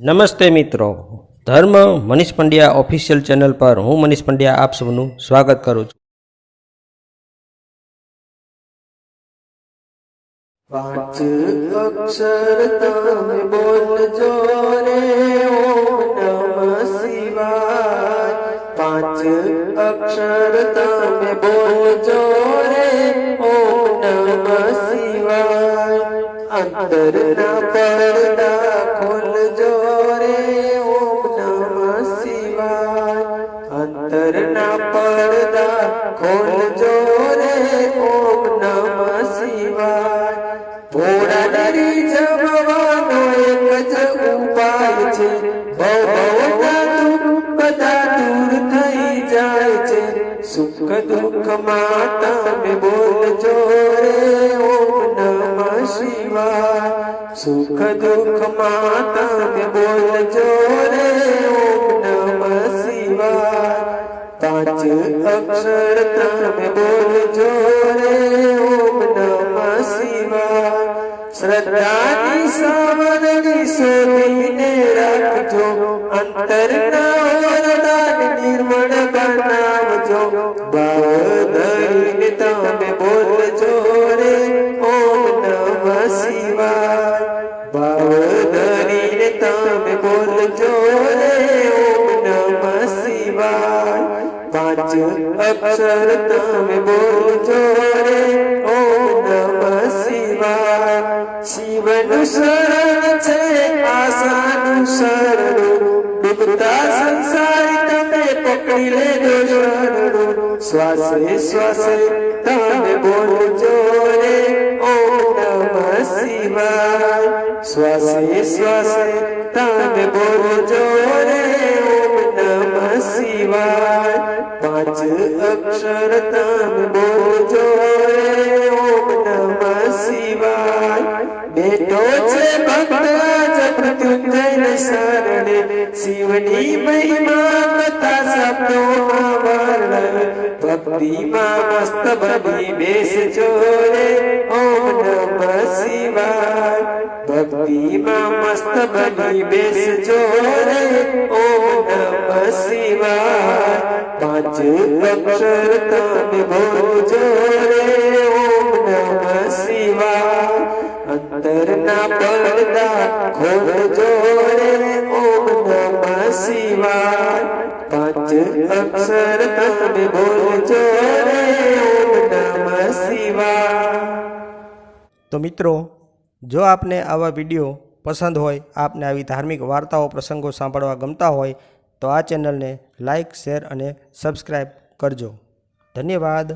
નમસ્તે મિત્રો, ધર્મ મનીષ પંડ્યા ઓફિશિયલ ચેનલ પર હું મનીષ પંડ્યા આપ સૌનું સ્વાગત કરું છું। પાંચ અક્ષર તમે બોલજો રે ઓમ નમઃ શિવાય। પાંચ અક્ષર તમે બોલજો રે ઓમ નમઃ શિવાય। અંતરના પડદા ખોલજો રે ઓમ નમઃ શિવાય। અંતરના પડદા ખોલજો રે ઓમ નમઃ શિવાય। ભોળાની જમવાનો એક જ ઉપાય છે, ભવના દુઃખ બધા દૂર થઈ જાય છે। સુખ દુઃખમાં તમે બોલજો રે ઓમ નમઃ શિવાય। સુખ દુઃખમાં તમે બોલજો રે ઓમ નમઃ શિવાય। પાંચ અક્ષર તમે બોલજો રે ઓમ નમઃ શિવાય। શ્રદ્ધાની સાવરણી શોધીને રાખજો, અંતરના ઓરડાને નિર્મળ બનાવજો। ભાવ ધરીને તમે બોલજો રે ઓમ નમઃ શિવાય। ભાવ ધરીને તમે બોલજો રે ઓમ નમઃ શિવાય। પાંચ અક્ષર તમે બોલજો રે ઓમ નમઃ શિવાય। શિવનું શરણ છે આશાનું શરણું, ડૂબતા સંસારી તમે પકડી લેજો શરણું। શ્વાસે શ્વાસે તમે બોલજો રે ઓમ નમઃ શિવાય। શ્વાસે શ્વાસે તમે બોલજો રે ઓમ નમઃ શિવાય। પાંચ અક્ષર તમે બોલજો રે ઓમ નમઃ શિવાય। બેઠો છે ભક્ત જ મૃત્યુંજય શરણે, શિવની મહિમા કથા શબ્દોમાં વર્ણન। ભક્તિમાં મસ્ત બની બેસજો રે ઓમ નમઃ શિવાય। ભક્તિમાં મસ્ત બની બેસજો રે ઓમ નમઃ શિવાય। પાંચ અક્ષર તમે બોલજો રે ઓમ નમઃ શિવાય। અંતરના પડદા ખોલજો રે ઓમ નમઃ શિવાય। પાંચ અક્ષર તમે બોલજો રે ઓમ નમઃ શિવાય। તો મિત્રો, જો આપને આવા વિડીયો પસંદ હોય, આપને આવી ધાર્મિક વાર્તાઓ પ્રસંગો સાંભળવા ગમતા હોય તો આ ચેનલને લાઇક, શેર અને સબસ્ક્રાઈબ કરજો। ધન્યવાદ।